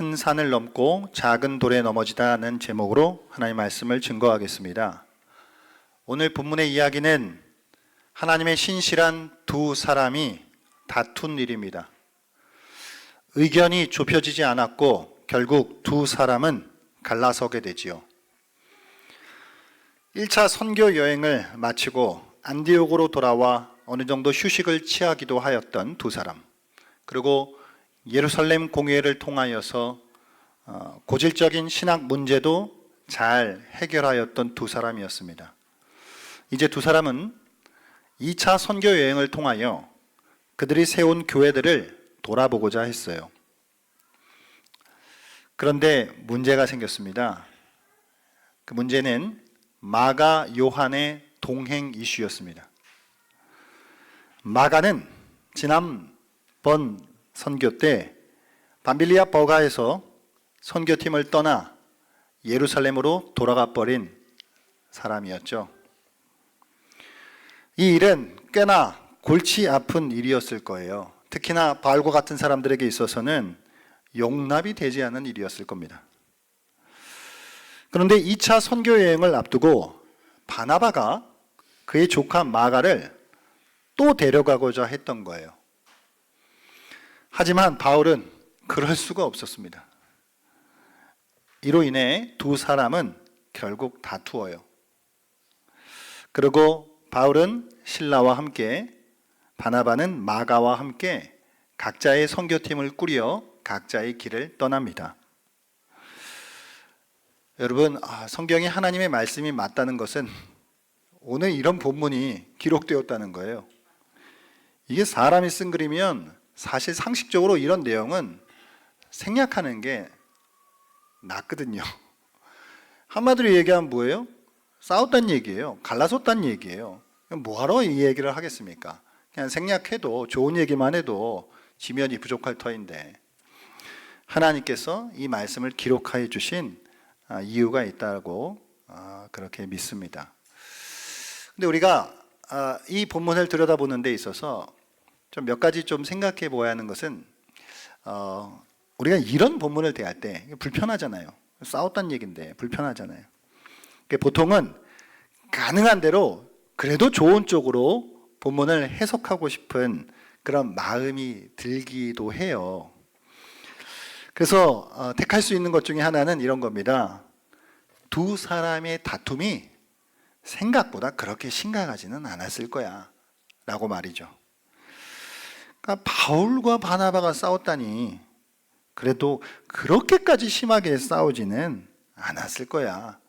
큰 산을 넘고 작은 돌에 넘어지다는 제목으로 하나님의 말씀을 증거하겠습니다. 오늘 본문의 이야기는 하나님의 신실한 두 사람이 다툰 일입니다. 의견이 좁혀지지 않았고 결국 두 사람은 갈라서게 되지요. 1차 선교 여행을 마치고 안디옥으로 돌아와 어느 정도 휴식을 취하기도 하였던 두 사람, 그리고 예루살렘 공회를 통하여서 고질적인 신학 문제도 잘 해결하였던 두 사람이었습니다. 이제 두 사람은 2차 선교 여행을 통하여 그들이 세운 교회들을 돌아보고자 했어요. 그런데 문제가 생겼습니다. 그 문제는 마가 요한의 동행 이슈였습니다. 마가는 지난번 선교 때 밤빌리아 버가에서 선교팀을 떠나 예루살렘으로 돌아가 버린 사람이었죠. 이 일은 꽤나 골치 아픈 일이었을 거예요. 특히나 바울과 같은 사람들에게 있어서는 용납이 되지 않은 일이었을 겁니다. 그런데 2차 선교 여행을 앞두고 바나바가 그의 조카 마가를 또 데려가고자 했던 거예요. 하지만 바울은 그럴 수가 없었습니다. 이로 인해 두 사람은 결국 다투어요. 그리고 바울은 실라와 함께, 바나바는 마가와 함께 각자의 선교팀을 꾸려 각자의 길을 떠납니다. 여러분, 성경이 하나님의 말씀이 맞다는 것은 오늘 이런 본문이 기록되었다는 거예요. 이게 사람이 쓴 글이면 사실 상식적으로 이런 내용은 생략하는 게 낫거든요. 한마디로 얘기하면 뭐예요? 싸웠다는 얘기예요. 갈라섰다는 얘기예요. 뭐하러 이 얘기를 하겠습니까? 그냥 생략해도, 좋은 얘기만 해도 지면이 부족할 터인데, 하나님께서 이 말씀을 기록하여 주신 이유가 있다고 그렇게 믿습니다. 근데 우리가 이 본문을 들여다보는 데 있어서 좀 몇 가지 좀 생각해 보아야 하는 것은, 우리가 이런 본문을 대할 때 불편하잖아요. 싸웠다는 얘기인데 불편하잖아요. 보통은 가능한 대로 그래도 좋은 쪽으로 본문을 해석하고 싶은 그런 마음이 들기도 해요. 그래서 택할 수 있는 것 중에 하나는 이런 겁니다. 두 사람의 다툼이 생각보다 그렇게 심각하지는 않았을 거야 라고 말이죠. 그러니까 바울과 바나바가 싸웠다니 그래도 그렇게까지 심하게 싸우지는 않았을 거야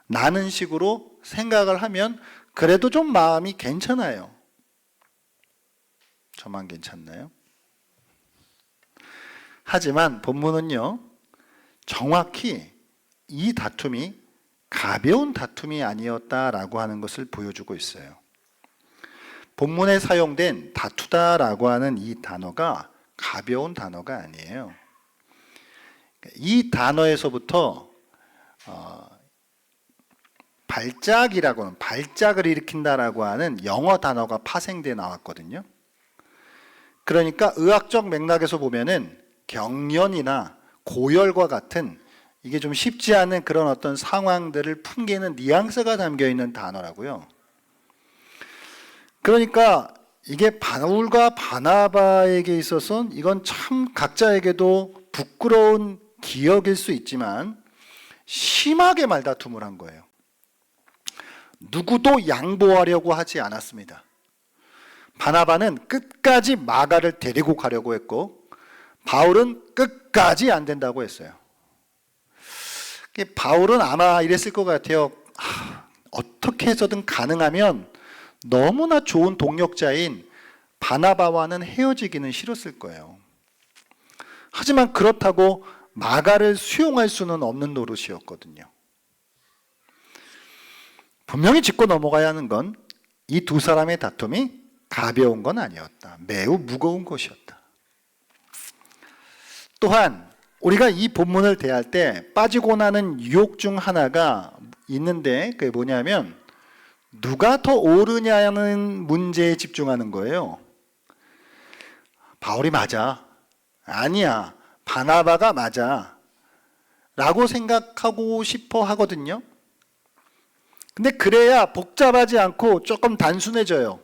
라는 식으로 생각을 하면 그래도 좀 마음이 괜찮아요. 저만 괜찮나요? 하지만 본문은요, 정확히 이 다툼이 가벼운 다툼이 아니었다라고 하는 것을 보여주고 있어요. 본문에 사용된 다투다라고 하는 이 단어가 가벼운 단어가 아니에요. 이 단어에서부터 발작이라고 하는, 발작을 일으킨다라고 하는 영어 단어가 파생돼 나왔거든요. 그러니까 의학적 맥락에서 보면은 경련이나 고열과 같은 이게 좀 쉽지 않은 그런 어떤 상황들을 풍기는 뉘앙스가 담겨 있는 단어라고요. 그러니까 이게 바울과 바나바에게 있어서는 이건 참 각자에게도 부끄러운 기억일 수 있지만 심하게 말다툼을 한 거예요. 누구도 양보하려고 하지 않았습니다. 바나바는 끝까지 마가를 데리고 가려고 했고 바울은 끝까지 안 된다고 했어요. 바울은 아마 이랬을 것 같아요. 어떻게 해서든 가능하면 너무나 좋은 동역자인 바나바와는 헤어지기는 싫었을 거예요. 하지만 그렇다고 마가를 수용할 수는 없는 노릇이었거든요. 분명히 짚고 넘어가야 하는 건 이 두 사람의 다툼이 가벼운 건 아니었다. 매우 무거운 것이었다. 또한 우리가 이 본문을 대할 때 빠지고 나는 유혹 중 하나가 있는데 그게 뭐냐면 누가 더 옳으냐는 문제에 집중하는 거예요. 바울이 맞아. 아니야. 바나바가 맞아. 라고 생각하고 싶어 하거든요. 근데 그래야 복잡하지 않고 조금 단순해져요.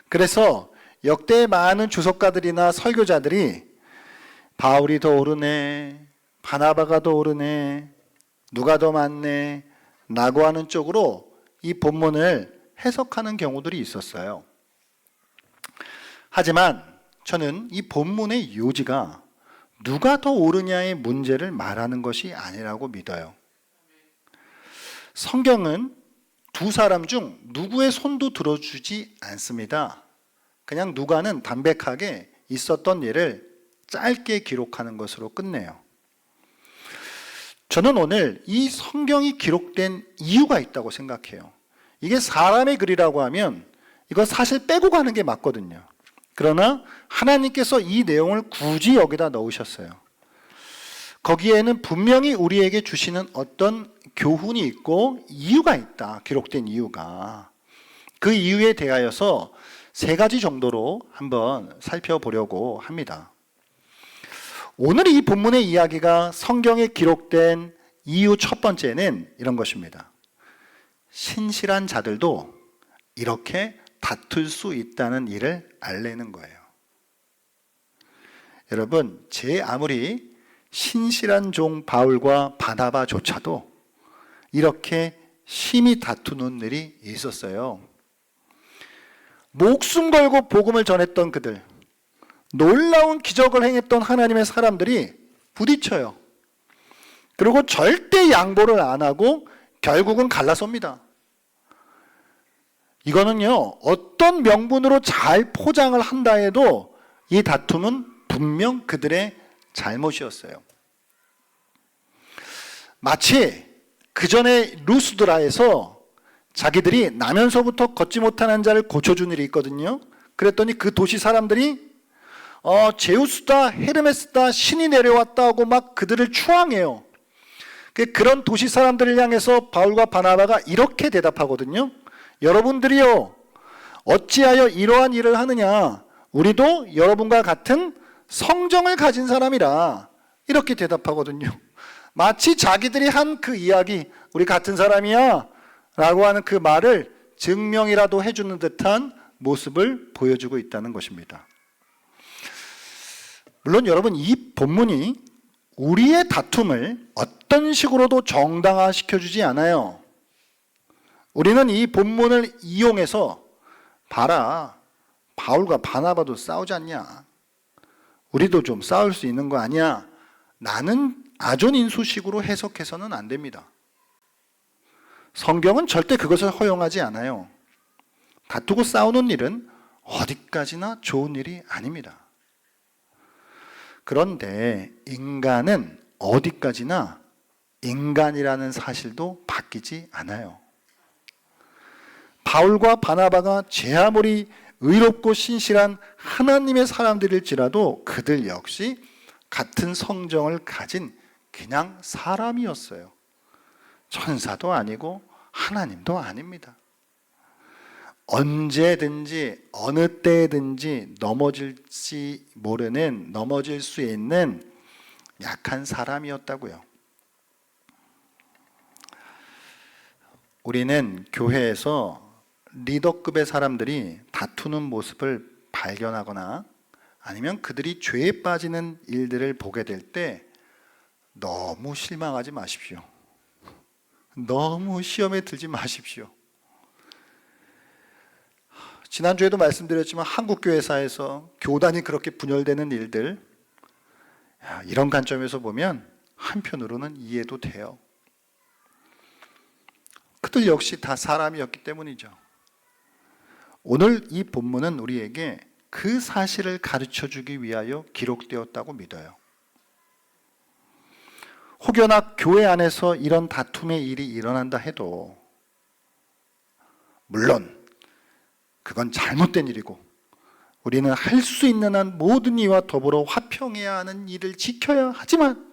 그래서 역대 많은 주석가들이나 설교자들이 바울이 더 옳으네, 바나바가 더 옳으네, 누가 더 맞네 라고 하는 쪽으로 이 본문을 해석하는 경우들이 있었어요. 하지만 저는 이 본문의 요지가 누가 더 옳으냐의 문제를 말하는 것이 아니라고 믿어요. 성경은 두 사람 중 누구의 손도 들어주지 않습니다. 그냥 누가는 담백하게 있었던 일을 짧게 기록하는 것으로 끝내요. 저는 오늘 이 성경이 기록된 이유가 있다고 생각해요. 이게 사람의 글이라고 하면 이거 사실 빼고 가는 게 맞거든요. 그러나 하나님께서 이 내용을 굳이 여기다 넣으셨어요. 거기에는 분명히 우리에게 주시는 어떤 교훈이 있고 이유가 있다. 기록된 이유가. 그 이유에 대하여서 세 가지 정도로 한번 살펴보려고 합니다. 오늘 이 본문의 이야기가 성경에 기록된 이유 첫 번째는 이런 것입니다. 신실한 자들도 이렇게 다툴 수 있다는 일을 알리는 거예요. 여러분, 제 아무리 신실한 종 바울과 바나바조차도 이렇게 심히 다투는 일이 있었어요. 목숨 걸고 복음을 전했던 그들, 놀라운 기적을 행했던 하나님의 사람들이 부딪혀요. 그리고 절대 양보를 안 하고 결국은 갈라섭니다. 이거는요, 어떤 명분으로 잘 포장을 한다 해도 이 다툼은 분명 그들의 잘못이었어요. 마치 그 전에 루스드라에서 자기들이 나면서부터 걷지 못하는 자를 고쳐준 일이 있거든요. 그랬더니 그 도시 사람들이 제우스다, 헤르메스다, 신이 내려왔다 하고 막 그들을 추앙해요. 그런 도시 사람들을 향해서 바울과 바나바가 이렇게 대답하거든요. 여러분들이요, 어찌하여 이러한 일을 하느냐? 우리도 여러분과 같은 성정을 가진 사람이라. 이렇게 대답하거든요. 마치 자기들이 한 그 이야기, 우리 같은 사람이야 라고 하는 그 말을 증명이라도 해주는 듯한 모습을 보여주고 있다는 것입니다. 물론 여러분, 이 본문이 우리의 다툼을 어떤 식으로도 정당화시켜주지 않아요. 우리는 이 본문을 이용해서 봐라, 바울과 바나바도 싸우지 않냐, 우리도 좀 싸울 수 있는 거 아니야, 나는 아존인수식으로 해석해서는 안 됩니다. 성경은 절대 그것을 허용하지 않아요. 다투고 싸우는 일은 어디까지나 좋은 일이 아닙니다. 그런데 인간은 어디까지나 인간이라는 사실도 바뀌지 않아요. 바울과 바나바가 제 아무리 의롭고 신실한 하나님의 사람들일지라도 그들 역시 같은 성정을 가진 그냥 사람이었어요. 천사도 아니고 하나님도 아닙니다. 언제든지 어느 때든지 넘어질지 모르는, 넘어질 수 있는 약한 사람이었다고요. 우리는 교회에서 리더급의 사람들이 다투는 모습을 발견하거나 아니면 그들이 죄에 빠지는 일들을 보게 될 때 너무 실망하지 마십시오. 너무 시험에 들지 마십시오. 지난주에도 말씀드렸지만 한국교회사에서 교단이 그렇게 분열되는 일들, 이런 관점에서 보면 한편으로는 이해도 돼요. 그들 역시 다 사람이었기 때문이죠. 오늘 이 본문은 우리에게 그 사실을 가르쳐주기 위하여 기록되었다고 믿어요. 혹여나 교회 안에서 이런 다툼의 일이 일어난다 해도 물론 그건 잘못된 일이고 우리는 할 수 있는 한 모든 이와 더불어 화평해야 하는 일을 지켜야 하지만,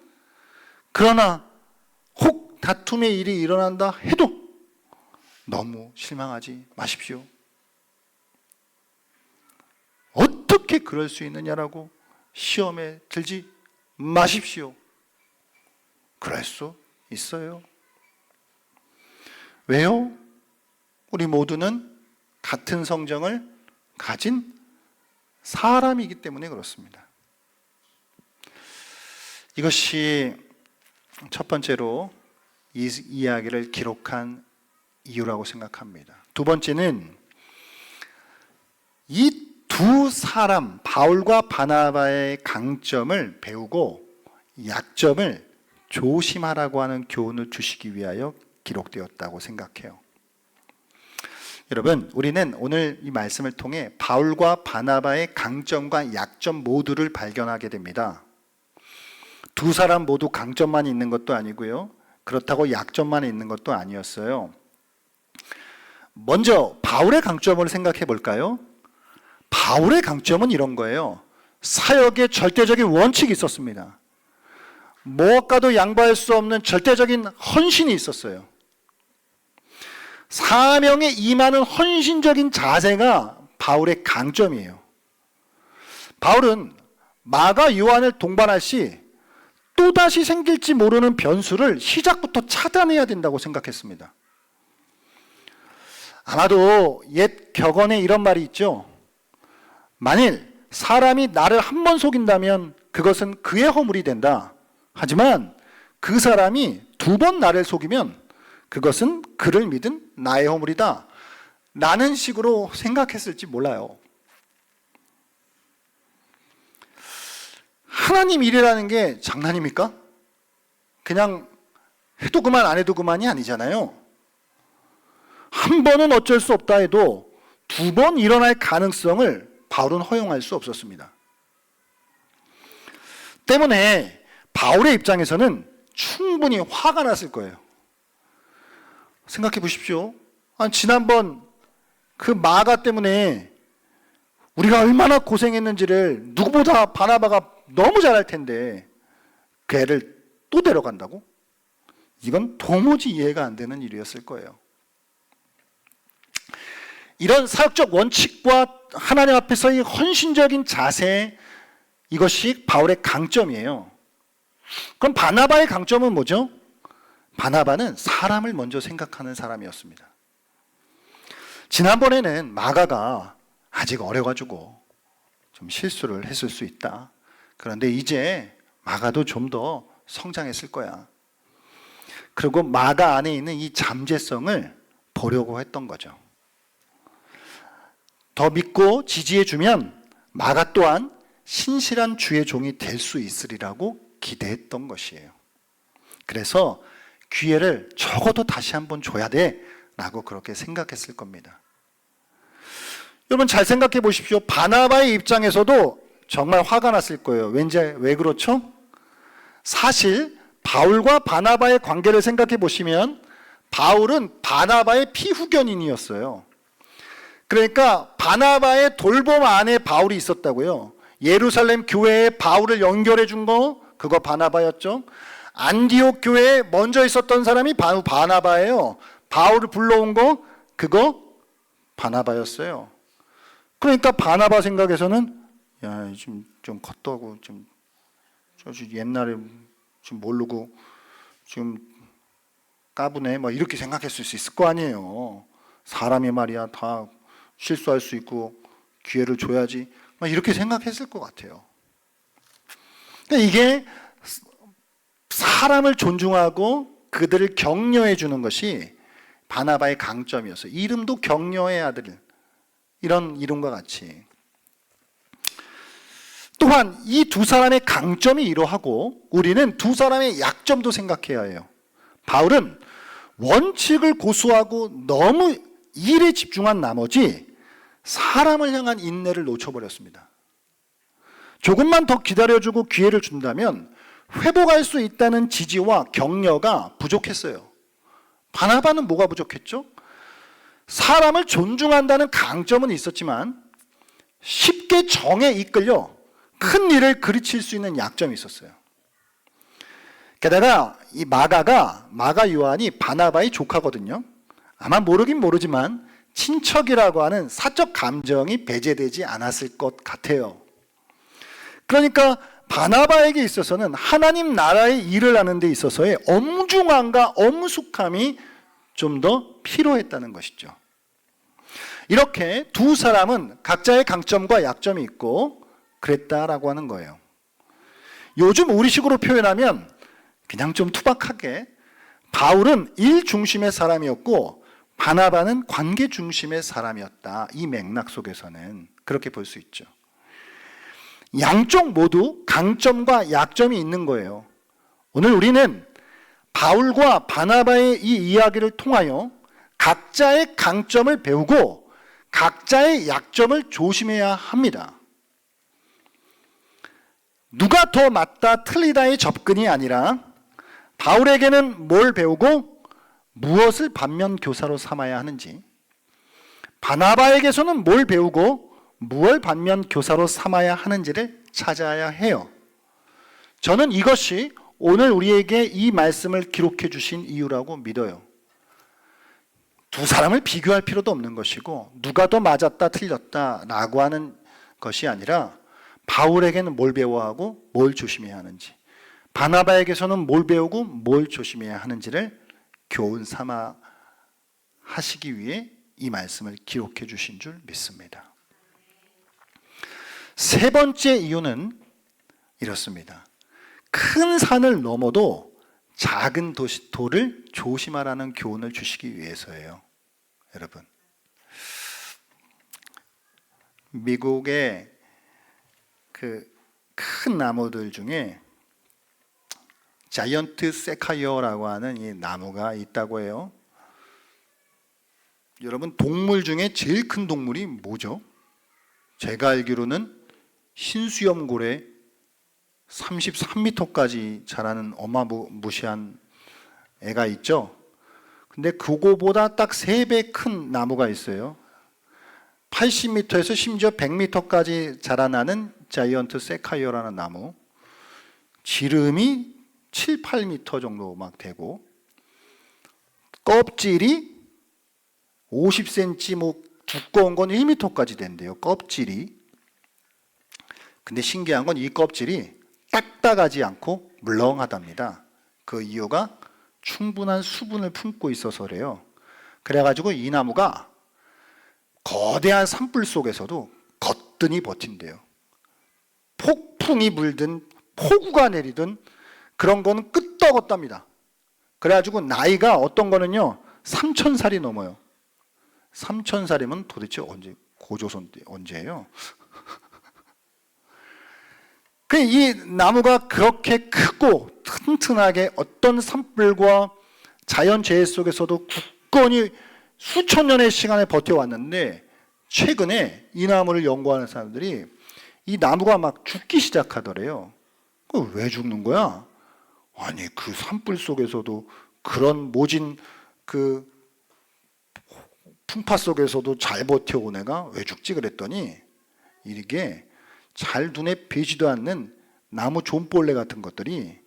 그러나 혹 다툼의 일이 일어난다 해도 너무 실망하지 마십시오. 어떻게 그럴 수 있느냐라고 시험에 들지 마십시오. 그럴 수 있어요. 왜요? 우리 모두는 같은 성정을 가진 사람이기 때문에 그렇습니다. 이것이 첫 번째로 이 이야기를 기록한 이유라고 생각합니다. 두 번째는 이 두 사람, 바울과 바나바의 강점을 배우고 약점을 조심하라고 하는 교훈을 주시기 위하여 기록되었다고 생각해요. 여러분, 우리는 오늘 이 말씀을 통해 바울과 바나바의 강점과 약점 모두를 발견하게 됩니다. 두 사람 모두 강점만 있는 것도 아니고요. 그렇다고 약점만 있는 것도 아니었어요. 먼저 바울의 강점을 생각해 볼까요? 바울의 강점은 이런 거예요. 사역의 절대적인 원칙이 있었습니다. 무엇과도 양보할 수 없는 절대적인 헌신이 있었어요. 사명에 임하는 헌신적인 자세가 바울의 강점이에요. 바울은 마가 요한을 동반할 시 또다시 생길지 모르는 변수를 시작부터 차단해야 된다고 생각했습니다. 아마도 옛 격언에 이런 말이 있죠. 만일 사람이 나를 한 번 속인다면 그것은 그의 허물이 된다. 하지만 그 사람이 두 번 나를 속이면 그것은 그를 믿은 나의 허물이다. 라는 식으로 생각했을지 몰라요. 하나님 일이라는 게 장난입니까? 그냥 해도 그만 안 해도 그만이 아니잖아요. 한 번은 어쩔 수 없다 해도 두 번 일어날 가능성을 바울은 허용할 수 없었습니다. 때문에 바울의 입장에서는 충분히 화가 났을 거예요. 생각해 보십시오. 지난번 그 마가 때문에 우리가 얼마나 고생했는지를 누구보다 바나바가 너무 잘할 텐데 그 애를 또 데려간다고? 이건 도무지 이해가 안 되는 일이었을 거예요. 이런 사역적 원칙과 하나님 앞에서의 헌신적인 자세, 이것이 바울의 강점이에요. 그럼 바나바의 강점은 뭐죠? 바나바는 사람을 먼저 생각하는 사람이었습니다. 지난번에는 마가가 아직 어려가지고 좀 실수를 했을 수 있다. 그런데 이제 마가도 좀 더 성장했을 거야. 그리고 마가 안에 있는 이 잠재성을 보려고 했던 거죠. 더 믿고 지지해주면 마가 또한 신실한 주의 종이 될 수 있으리라고 기대했던 것이에요. 그래서 기회를 적어도 다시 한번 줘야 돼 라고 그렇게 생각했을 겁니다. 여러분 잘 생각해 보십시오. 바나바의 입장에서도 정말 화가 났을 거예요. 왜 그렇죠? 사실 바울과 바나바의 관계를 생각해 보시면 바울은 바나바의 피후견인이었어요. 그러니까 바나바의 돌봄 안에 바울이 있었다고요. 예루살렘 교회에 바울을 연결해 준 거 그거 바나바였죠. 안디옥 교회에 먼저 있었던 사람이 바로 바나바예요. 바울을 불러온 거 그거 바나바였어요. 그러니까 바나바 생각에서는 야, 좀 컸다고 좀 옛날에 좀 모르고 좀 까부네 뭐 이렇게 생각했을 수 있을 거 아니에요. 사람이 말이야 다 실수할 수 있고 기회를 줘야지 막 이렇게 생각했을 것 같아요. 그러니까 이게 사람을 존중하고 그들을 격려해 주는 것이 바나바의 강점이었어요. 이름도 격려의 아들, 이런 이름과 같이. 또한 이 두 사람의 강점이 이러하고 우리는 두 사람의 약점도 생각해야 해요. 바울은 원칙을 고수하고 너무 일에 집중한 나머지 사람을 향한 인내를 놓쳐버렸습니다. 조금만 더 기다려주고 기회를 준다면 회복할 수 있다는 지지와 격려가 부족했어요. 바나바는 뭐가 부족했죠? 사람을 존중한다는 강점은 있었지만 쉽게 정에 이끌려 큰 일을 그르칠 수 있는 약점이 있었어요. 게다가 이 마가 요한이 바나바의 조카거든요. 아마 모르긴 모르지만 친척이라고 하는 사적 감정이 배제되지 않았을 것 같아요. 그러니까 바나바에게 있어서는 하나님 나라의 일을 하는 데 있어서의 엄중함과 엄숙함이 좀 더 필요했다는 것이죠. 이렇게 두 사람은 각자의 강점과 약점이 있고 그랬다라고 하는 거예요. 요즘 우리식으로 표현하면 그냥 좀 투박하게 바울은 일 중심의 사람이었고 바나바는 관계 중심의 사람이었다. 이 맥락 속에서는 그렇게 볼 수 있죠. 양쪽 모두 강점과 약점이 있는 거예요. 오늘 우리는 바울과 바나바의 이 이야기를 통하여 각자의 강점을 배우고 각자의 약점을 조심해야 합니다. 누가 더 맞다 틀리다의 접근이 아니라 바울에게는 뭘 배우고 무엇을 반면 교사로 삼아야 하는지, 바나바에게서는 뭘 배우고 무엇을 반면 교사로 삼아야 하는지를 찾아야 해요. 저는 이것이 오늘 우리에게 이 말씀을 기록해 주신 이유라고 믿어요. 두 사람을 비교할 필요도 없는 것이고 누가 더 맞았다 틀렸다 라고 하는 것이 아니라 바울에게는 뭘 배워야 하고 뭘 조심해야 하는지, 바나바에게서는 뭘 배우고 뭘 조심해야 하는지를 교훈 삼아 하시기 위해 이 말씀을 기록해 주신 줄 믿습니다. 세 번째 이유는 이렇습니다. 큰 산을 넘어도 작은 돌을 조심하라는 교훈을 주시기 위해서예요. 여러분, 미국의 그 큰 나무들 중에 자이언트 세카이어라고 하는 이 나무가 있다고 해요. 여러분, 동물 중에 제일 큰 동물이 뭐죠? 제가 알기로는 흰수염고래 33m까지 자라는 어마무시한 애가 있죠. 근데 그거보다 딱 3배 큰 나무가 있어요. 80m에서 심지어 100m까지 자라나는 자이언트 세카이어라는 나무. 지름이 7, 8m 정도 막 되고 껍질이 50cm, 뭐 두꺼운 건 1m까지 된대요. 껍질이. 근데 신기한 건 이 껍질이 딱딱하지 않고 물렁하답니다. 그 이유가 충분한 수분을 품고 있어서 그래요. 그래가지고 이 나무가 거대한 산불 속에서도 거뜬히 버틴대요. 폭풍이 불든 폭우가 내리든 그런 거는 끄떡없답니다. 그래가지고 나이가 어떤 거는요 3000살이 넘어요. 3000살이면 도대체 언제, 고조선 때 언제예요? 이 나무가 그렇게 크고 튼튼하게 어떤 산불과 자연재해 속에서도 굳건히 수천 년의 시간을 버텨왔는데 최근에 이 나무를 연구하는 사람들이 이 나무가 막 죽기 시작하더래요. 왜 죽는 거야? 아니, 그 산불 속에서도 그런 모진 그 풍파 속에서도 잘 버텨온 애가 왜 죽지 그랬더니 이게 잘 눈에 뵈지도 않는 나무 존벌레 같은 것들이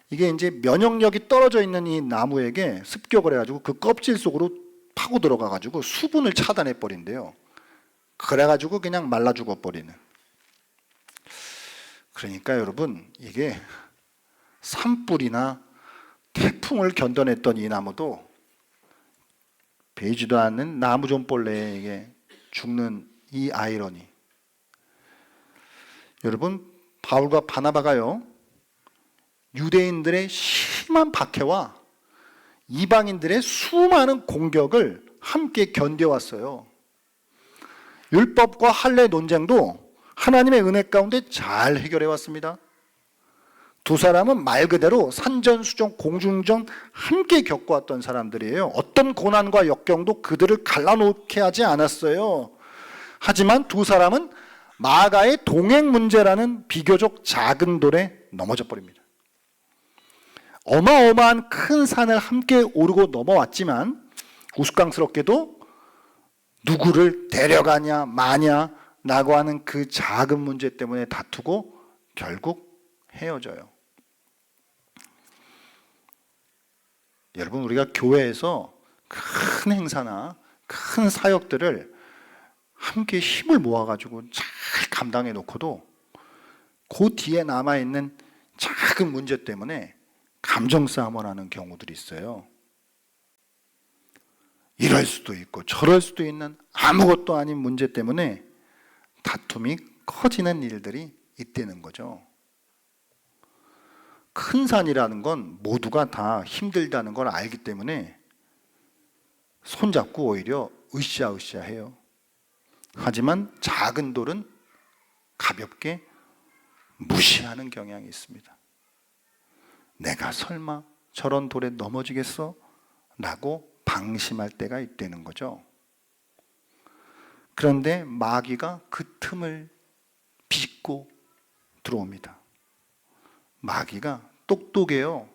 이게 이제 면역력이 떨어져 있는 이 나무에게 습격을 해가지고 그 껍질 속으로 파고 들어가가지고 수분을 차단해 버린대요. 그래가지고 그냥 말라 죽어 버리는. 그러니까 여러분, 이게 산불이나 태풍을 견뎌냈던 이 나무도 베이지도 않는 나무 존벌레에게 죽는 이 아이러니. 여러분, 바울과 바나바가요 유대인들의 심한 박해와 이방인들의 수많은 공격을 함께 견뎌왔어요. 율법과 할례 논쟁도 하나님의 은혜 가운데 잘 해결해 왔습니다. 두 사람은 말 그대로 산전수전 공중전 함께 겪어왔던 사람들이에요. 어떤 고난과 역경도 그들을 갈라놓게 하지 않았어요. 하지만 두 사람은 마가의 동행 문제라는 비교적 작은 돌에 넘어져 버립니다. 어마어마한 큰 산을 함께 오르고 넘어왔지만 우스꽝스럽게도 누구를 데려가냐 마냐 라고 하는 그 작은 문제 때문에 다투고 결국 헤어져요. 여러분, 우리가 교회에서 큰 행사나 큰 사역들을 함께 힘을 모아가지고 잘 감당해 놓고도 그 뒤에 남아있는 작은 문제 때문에 감정 싸움을 하는 경우들이 있어요. 이럴 수도 있고 저럴 수도 있는 아무것도 아닌 문제 때문에 다툼이 커지는 일들이 있다는 거죠. 큰 산이라는 건 모두가 다 힘들다는 걸 알기 때문에 손잡고 오히려 으쌰으쌰 해요. 하지만 작은 돌은 가볍게 무시하는 경향이 있습니다. 내가 설마 저런 돌에 넘어지겠어? 라고 방심할 때가 있다는 거죠. 그런데 마귀가 그 틈을 비집고 들어옵니다. 마귀가 똑똑해요.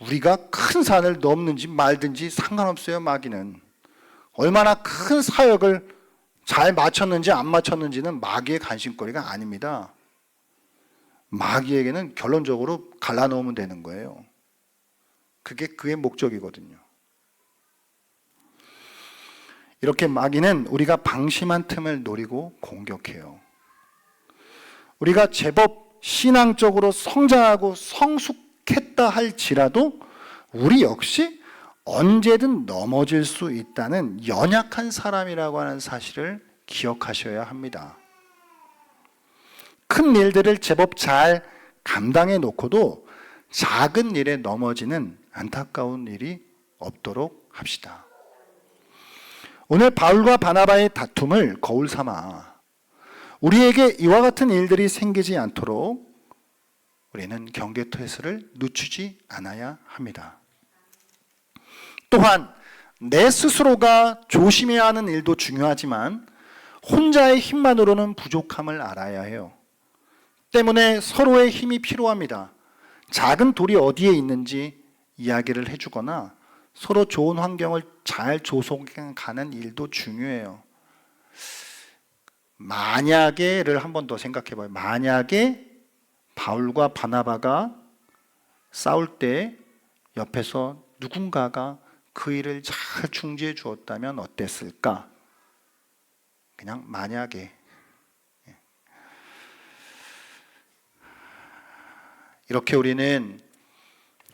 우리가 큰 산을 넘는지 말든지 상관없어요. 마귀는 얼마나 큰 사역을 잘 맞췄는지 안 맞췄는지는 마귀의 관심거리가 아닙니다. 마귀에게는 결론적으로 갈라놓으면 되는 거예요. 그게 그의 목적이거든요. 이렇게 마귀는 우리가 방심한 틈을 노리고 공격해요. 우리가 제법 신앙적으로 성장하고 성숙했다 할지라도 우리 역시 언제든 넘어질 수 있다는 연약한 사람이라고 하는 사실을 기억하셔야 합니다. 큰 일들을 제법 잘 감당해 놓고도 작은 일에 넘어지는 안타까운 일이 없도록 합시다. 오늘 바울과 바나바의 다툼을 거울 삼아 우리에게 이와 같은 일들이 생기지 않도록 우리는 경계태세를 늦추지 않아야 합니다. 또한 내 스스로가 조심해야 하는 일도 중요하지만 혼자의 힘만으로는 부족함을 알아야 해요. 때문에 서로의 힘이 필요합니다. 작은 돌이 어디에 있는지 이야기를 해주거나 서로 좋은 환경을 잘 조성하는 일도 중요해요. 만약에를 한 번 더 생각해 봐요. 만약에 바울과 바나바가 싸울 때 옆에서 누군가가 그 일을 잘 중재해 주었다면 어땠을까? 그냥 만약에. 이렇게 우리는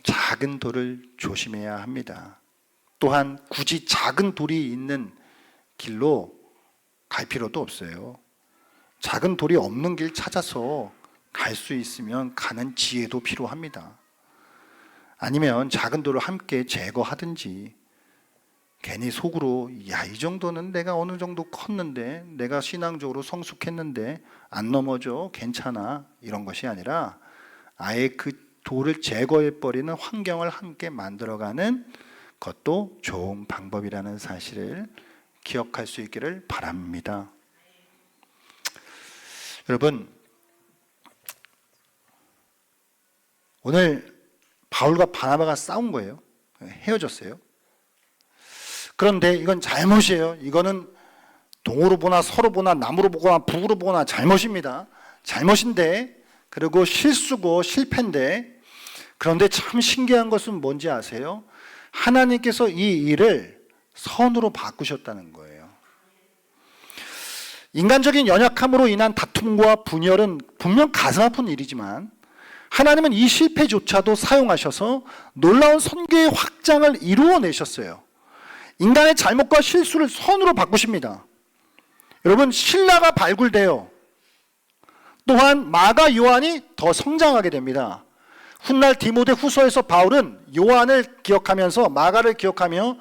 작은 돌을 조심해야 합니다. 또한 굳이 작은 돌이 있는 길로 갈 필요도 없어요. 작은 돌이 없는 길 찾아서 갈 수 있으면 가는 지혜도 필요합니다. 아니면 작은 돌을 함께 제거하든지 괜히 속으로 이 정도는 내가 어느 정도 컸는데 내가 신앙적으로 성숙했는데 안 넘어져 괜찮아 이런 것이 아니라 아예 그 돌을 제거해버리는 환경을 함께 만들어가는 것도 좋은 방법이라는 사실을 기억할 수 있기를 바랍니다. 여러분, 오늘 바울과 바나바가 싸운 거예요. 헤어졌어요. 그런데 이건 잘못이에요. 이거는 동으로 보나 서로 보나 남으로 보거나 북으로 보거나 잘못입니다. 잘못인데 그리고 실수고 실패인데 그런데 참 신기한 것은 뭔지 아세요? 하나님께서 이 일을 선으로 바꾸셨다는 거예요. 인간적인 연약함으로 인한 다툼과 분열은 분명 가슴 아픈 일이지만 하나님은 이 실패조차도 사용하셔서 놀라운 선교의 확장을 이루어내셨어요. 인간의 잘못과 실수를 선으로 바꾸십니다. 여러분, 신라가 발굴돼요. 또한 마가 요한이 더 성장하게 됩니다. 훗날 디모데 후서에서 바울은 요한을 기억하면서 마가를 기억하며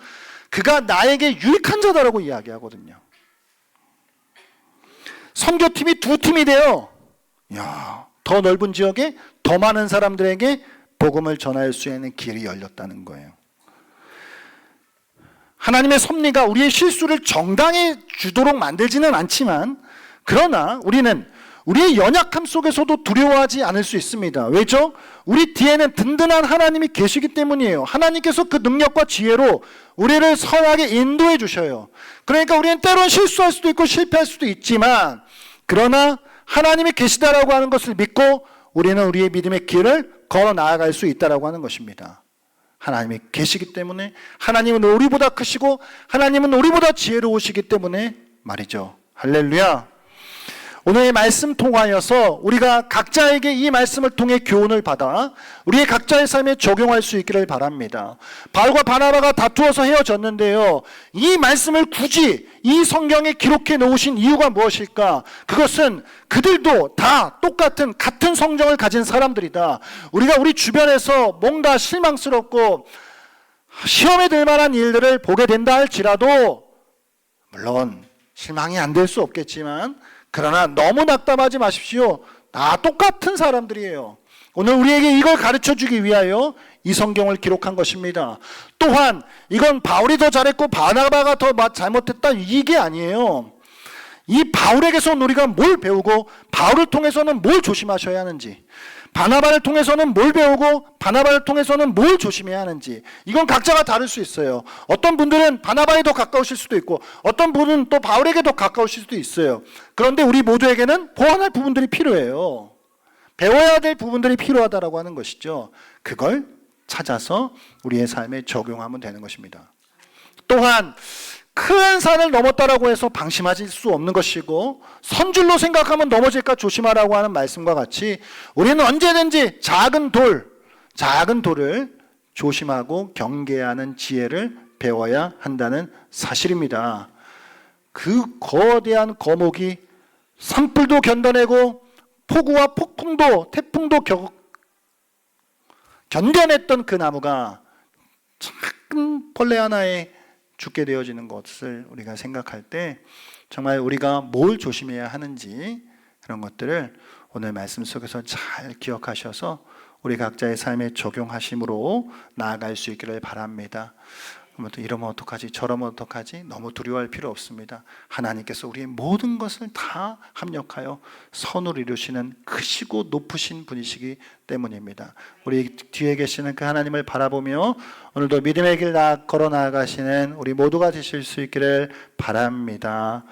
그가 나에게 유익한 자다라고 이야기하거든요. 선교팀이 두 팀이 돼요. 더 넓은 지역에 더 많은 사람들에게 복음을 전할 수 있는 길이 열렸다는 거예요. 하나님의 섭리가 우리의 실수를 정당해 주도록 만들지는 않지만 그러나 우리는 우리의 연약함 속에서도 두려워하지 않을 수 있습니다. 왜죠? 우리 뒤에는 든든한 하나님이 계시기 때문이에요. 하나님께서 그 능력과 지혜로 우리를 선하게 인도해 주셔요. 그러니까 우리는 때로는 실수할 수도 있고 실패할 수도 있지만 그러나 하나님이 계시다라고 하는 것을 믿고 우리는 우리의 믿음의 길을 걸어 나아갈 수 있다라고 하는 것입니다. 하나님이 계시기 때문에 하나님은 우리보다 크시고 하나님은 우리보다 지혜로우시기 때문에 말이죠. 할렐루야. 오늘의 말씀 통하여서 우리가 각자에게 이 말씀을 통해 교훈을 받아 우리의 각자의 삶에 적용할 수 있기를 바랍니다. 바울과 바나바가 다투어서 헤어졌는데요, 이 말씀을 굳이 이 성경에 기록해 놓으신 이유가 무엇일까? 그것은 그들도 다 똑같은 같은 성정을 가진 사람들이다. 우리가 우리 주변에서 뭔가 실망스럽고 시험에 들 만한 일들을 보게 된다 할지라도, 물론 실망이 안 될 수 없겠지만, 그러나 너무 낙담하지 마십시오. 다 똑같은 사람들이에요. 오늘 우리에게 이걸 가르쳐 주기 위하여 이 성경을 기록한 것입니다. 또한 이건 바울이 더 잘했고 바나바가 더 잘못했다, 이게 아니에요. 이 바울에게서 우리가 뭘 배우고 바울을 통해서는 뭘 조심하셔야 하는지, 바나바를 통해서는 뭘 배우고 바나바를 통해서는 뭘 조심해야 하는지, 이건 각자가 다를 수 있어요. 어떤 분들은 바나바에 더 가까우실 수도 있고 어떤 분은 또 바울에게 더 가까우실 수도 있어요. 그런데 우리 모두에게는 보완할 부분들이 필요해요. 배워야 될 부분들이 필요하다라고 하는 것이죠. 그걸 찾아서 우리의 삶에 적용하면 되는 것입니다. 또한 큰 산을 넘었다라고 해서 방심하실 수 없는 것이고, 선줄로 생각하면 넘어질까 조심하라고 하는 말씀과 같이 우리는 언제든지 작은 돌을 조심하고 경계하는 지혜를 배워야 한다는 사실입니다. 그 거대한 거목이 산불도 견뎌내고 폭우와 폭풍도 태풍도 견뎌냈던 그 나무가 작은 벌레 하나에 죽게 되어지는 것을 우리가 생각할 때 정말 우리가 뭘 조심해야 하는지, 그런 것들을 오늘 말씀 속에서 잘 기억하셔서 우리 각자의 삶에 적용하심으로 나아갈 수 있기를 바랍니다. 이러면 어떡하지, 저러면 어떡하지, 너무 두려워할 필요 없습니다. 하나님께서 우리의 모든 것을 다 합력하여 선을 이루시는 크시고 높으신 분이시기 때문입니다. 우리 뒤에 계시는 그 하나님을 바라보며 오늘도 믿음의 길 걸어 나아가시는 우리 모두가 되실 수 있기를 바랍니다.